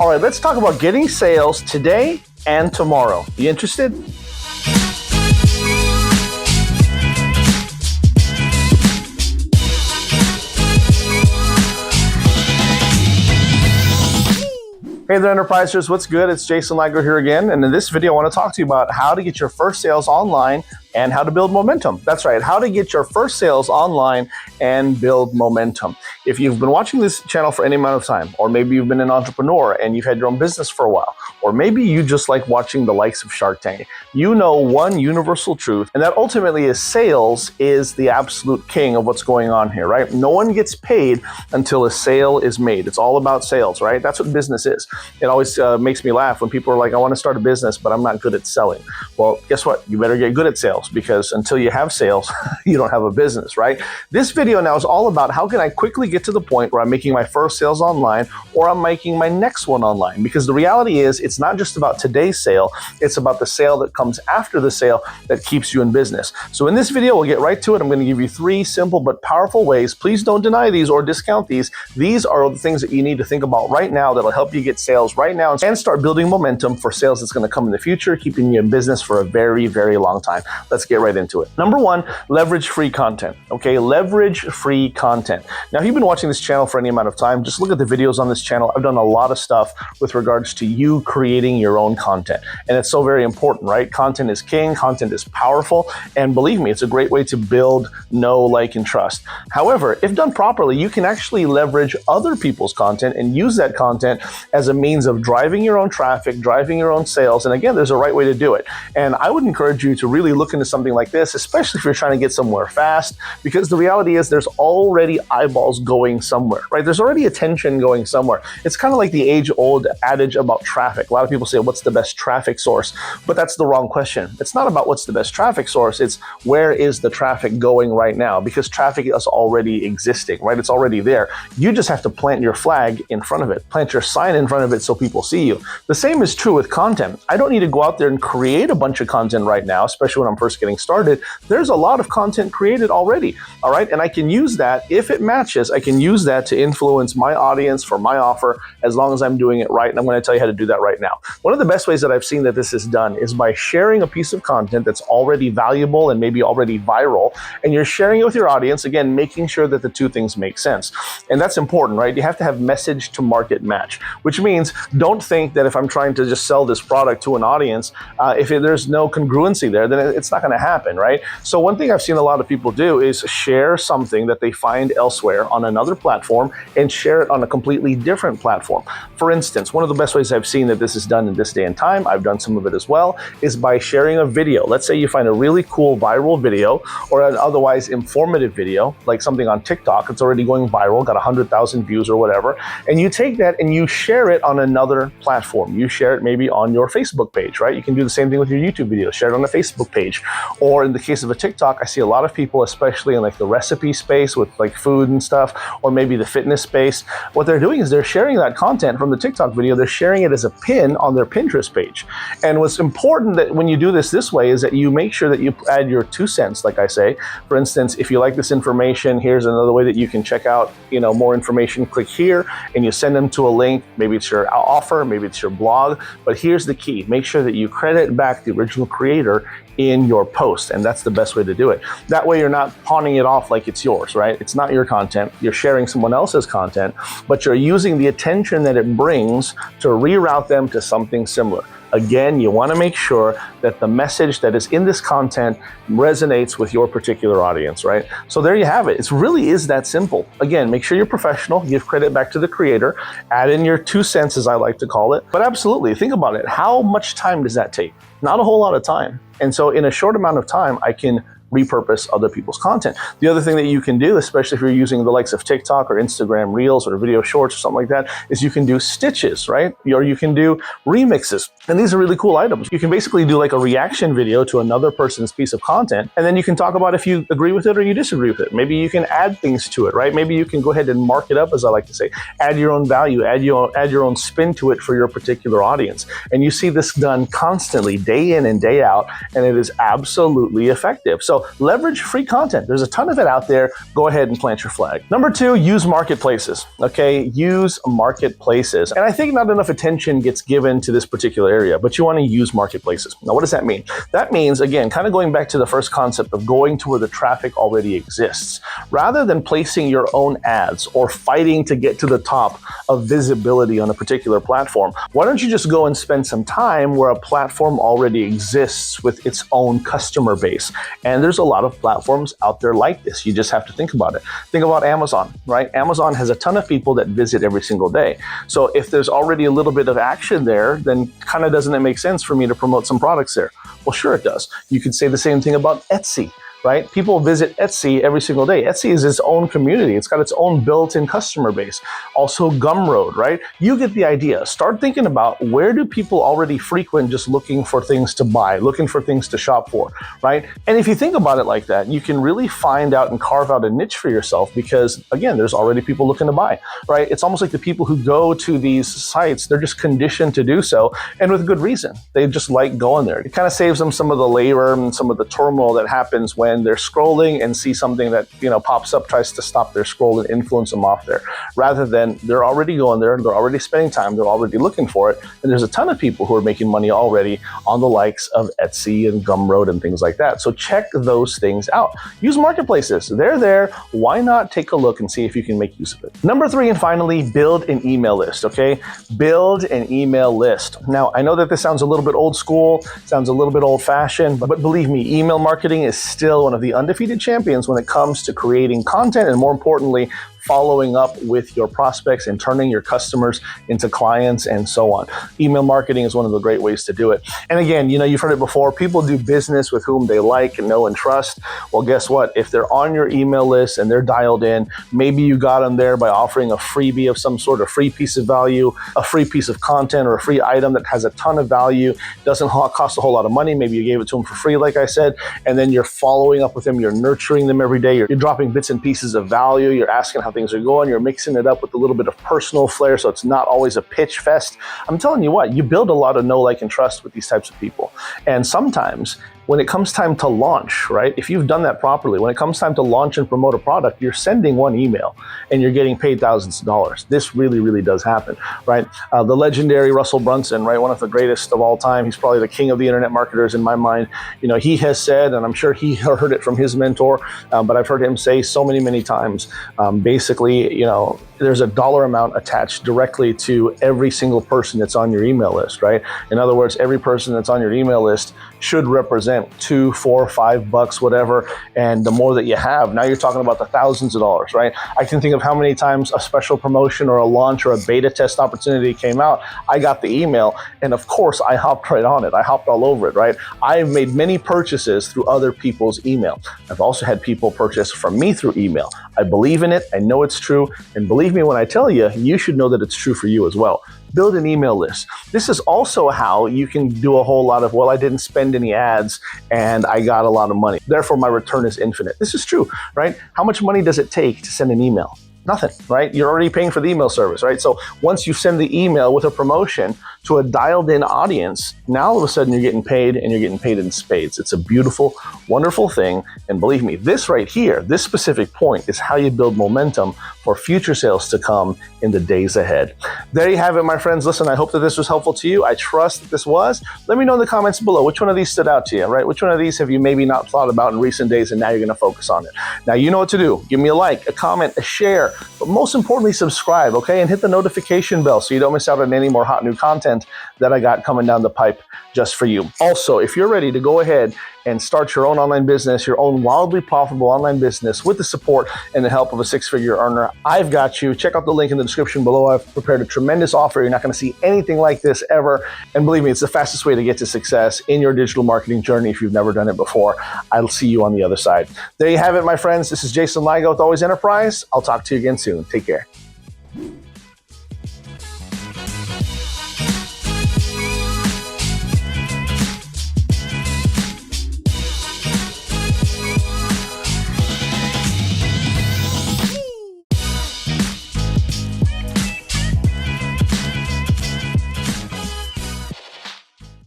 All right, let's talk about getting sales today and tomorrow. You interested? Hey there, Enterprisers. What's good? It's Jason Liger here again. And in this video, I want to talk to you about how to get your first sales online and how to build momentum. That's right, how to get your first sales online and build momentum. If you've been watching this channel for any amount of time, or maybe you've been an entrepreneur and you've had your own business for a while, or maybe you just like watching the likes of Shark Tank, you know one universal truth, and that ultimately is sales is the absolute king of what's going on here, right? No one gets paid until a sale is made. It's all about sales, right? That's what business is. It always makes me laugh when people are like, I want to start a business, but I'm not good at selling. Well, guess what? You better get good at sales, because until you have sales, you don't have a business, right? This video now is all about how can I quickly get to the point where I'm making my first sales online, or I'm making my next one online. Because the reality is, it's not just about today's sale, it's about the sale that comes after the sale that keeps you in business. So in this video, we'll get right to it. I'm going to give you 3 simple but powerful ways. Please don't deny these or discount these. These are the things that you need to think about right now that'll help you get sales right now and start building momentum for sales that's going to come in the future, keeping you in business for a very, very long time. Let's get right into it. Number 1, leverage free content. Okay, leverage free content. Now, if you've been watching this channel for any amount of time, just look at the videos on this channel. I've done a lot of stuff with regards to you creating your own content. And it's so very important, right? Content is king, content is powerful, and believe me, it's a great way to build, know, like, and trust. However, if done properly, you can actually leverage other people's content and use that content as a means of driving your own traffic, driving your own sales. And again, there's a right way to do it. And I would encourage you to really look into something like this, especially if you're trying to get somewhere fast, because the reality is there's already eyeballs going somewhere, right? There's already attention going somewhere. It's kind of like the age-old adage about traffic. A lot of people say, what's the best traffic source? But that's the wrong question. It's not about what's the best traffic source. It's where is the traffic going right now? Because traffic is already existing, right? It's already there. You just have to plant your flag in front of it, plant your sign in front of it so people see you. The same is true with content. I don't need to go out there and create a bunch of content right now, especially when I'm first getting started. There's a lot of content created already, all right? And I can use that, if it matches, I can use that to influence my audience for my offer, as long as I'm doing it right. And I'm going to tell you how to do that right now. One of the best ways that I've seen that this is done is by sharing a piece of content that's already valuable and maybe already viral, and you're sharing it with your audience, again, making sure that the two things make sense. And that's important, right? You have to have message to market match, which means don't think that if I'm trying to just sell this product to an audience, if there's no congruency there, then it's not going to happen, right? So one thing I've seen a lot of people do is share something that they find elsewhere on another platform and share it on a completely different platform. For instance, one of the best ways I've seen that this is done in this day and time, I've done some of it as well, is by sharing a video. Let's say you find a really cool viral video or an otherwise informative video, like something on TikTok, it's already going viral, got 100,000 views or whatever, and you take that and you share it on another platform. You share it maybe on your Facebook page, right? You can do the same thing with your YouTube videos, share it on a Facebook page. Or in the case of a TikTok, I see a lot of people, especially in like the recipe space with like food and stuff, or maybe the fitness space, what they're doing is they're sharing that content from the TikTok video, they're sharing it as a pin on their Pinterest page. And what's important that when you do this way is that you make sure that you add your 2 cents, like I say. For instance, if you like this information, here's another way that you can check out, more information, click here, and you send them to a link. Maybe it's your offer, maybe it's your blog, but here's the key. Make sure that you credit back the original creator in your post, and that's the best way to do it. That way you're not pawning it off like it's yours, right? It's not your content. You're sharing someone else's content, but you're using the attention that it brings to reroute them to something similar. Again, you want to make sure that the message that is in this content resonates with your particular audience, right? So there you have it. It really is that simple. Again, make sure you're professional, give credit back to the creator, add in your 2 cents, as I like to call it. But absolutely, think about it. How much time does that take? Not a whole lot of time. And so in a short amount of time, I can repurpose other people's content. The other thing that you can do, especially if you're using the likes of TikTok or Instagram Reels or video shorts or something like that, is you can do stitches, right? Or you can do remixes. And these are really cool items. You can basically do like a reaction video to another person's piece of content, and then you can talk about if you agree with it or you disagree with it. Maybe you can add things to it, right? Maybe you can go ahead and mark it up, as I like to say, add your own value, add your own spin to it for your particular audience. And you see this done constantly, day in and day out, and it is absolutely effective. So So leverage free content. There's a ton of it out there. Go ahead and plant your flag. Number 2, use marketplaces. Okay, use marketplaces. And I think not enough attention gets given to this particular area, but you want to use marketplaces. Now, what does that mean? That means, again, kind of going back to the first concept of going to where the traffic already exists. Rather than placing your own ads or fighting to get to the top of visibility on a particular platform, why don't you just go and spend some time where a platform already exists with its own customer base? And there's a lot of platforms out there like this. You just have to think about it. Think about Amazon, right? Amazon has a ton of people that visit every single day. So if there's already a little bit of action there, then kind of doesn't it make sense for me to promote some products there? Well, sure it does. You could say the same thing about Etsy. Right? People visit Etsy every single day. Etsy is its own community. It's got its own built-in customer base. Also Gumroad, right? You get the idea. Start thinking about where do people already frequent just looking for things to buy, looking for things to shop for, right? And if you think about it like that, you can really find out and carve out a niche for yourself because, again, there's already people looking to buy, right? It's almost like the people who go to these sites, they're just conditioned to do so, and with good reason. They just like going there. It kind of saves them some of the labor and some of the turmoil that happens when they're scrolling and see something that pops up, tries to stop their scroll and influence them off there, rather than they're already going there, they're already spending time, they're already looking for it, and there's a ton of people who are making money already on the likes of Etsy and Gumroad and things like that. So check those things out. Use marketplaces. They're there. Why not take a look and see if you can make use of it? Number 3, and finally, build an email list, okay? Build an email list. Now, I know that this sounds a little bit old school, sounds a little bit old-fashioned, but believe me, email marketing is still one of the undefeated champions when it comes to creating content and, more importantly, following up with your prospects and turning your customers into clients and so on. Email marketing is one of the great ways to do it. And again, you've heard it before, people do business with whom they like and know and trust. Well, guess what? If they're on your email list and they're dialed in, maybe you got them there by offering a freebie of some sort, a free piece of value, a free piece of content, or a free item that has a ton of value, doesn't cost a whole lot of money. Maybe you gave it to them for free, like I said, and then you're following up with them, you're nurturing them every day, you're dropping bits and pieces of value, you're asking how things are going, you're mixing it up with a little bit of personal flair so it's not always a pitch fest. I'm telling you what, you build a lot of know, like, and trust with these types of people. And sometimes when it comes time to launch, right, if you've done that properly, when it comes time to launch and promote a product, you're sending one email and you're getting paid thousands of dollars. This really, really does happen, right? The legendary Russell Brunson, right, one of the greatest of all time, he's probably the king of the internet marketers in my mind. He has said, and I'm sure he heard it from his mentor, but I've heard him say so many times, basically, there's a dollar amount attached directly to every single person that's on your email list, right? In other words, every person that's on your email list should represent $2, $4, $5, whatever. And the more that you have, now you're talking about the thousands of dollars, right? I can think of how many times a special promotion or a launch or a beta test opportunity came out. I got the email, and of course, I hopped right on it. I hopped all over it, right? I've made many purchases through other people's email. I've also had people purchase from me through email. I believe in it. I know it's true. And believe me when I tell you, you should know that it's true for you as well. Build an email list. This is also how you can do a whole lot of, well, I didn't spend any ads and I got a lot of money, therefore my return is infinite. This is true, right? How much money does it take to send an email? Nothing, right? You're already paying for the email service, right? So once you send the email with a promotion to a dialed in audience, now all of a sudden you're getting paid, and you're getting paid in spades. It's a beautiful, wonderful thing. And believe me, this right here, this specific point is how you build momentum for future sales to come in the days ahead. There you have it, my friends. Listen, I hope that this was helpful to you. I trust that this was. Let me know in the comments below, which one of these stood out to you, right? Which one of these have you maybe not thought about in recent days and now you're going to focus on it? Now, you know what to do. Give me a like, a comment, a share, but most importantly, subscribe, okay? And hit the notification bell so you don't miss out on any more hot new content that I got coming down the pipe just for you. Also, if you're ready to go ahead and start your own online business, your own wildly profitable online business with the support and the help of a six-figure earner, I've got you. Check out the link in the description below. I've prepared a tremendous offer. You're not going to see anything like this ever. And believe me, it's the fastest way to get to success in your digital marketing journey if you've never done it before. I'll see you on the other side. There you have it, my friends. This is Jason Ligo with Always Enterprise. I'll talk to you again soon. Take care.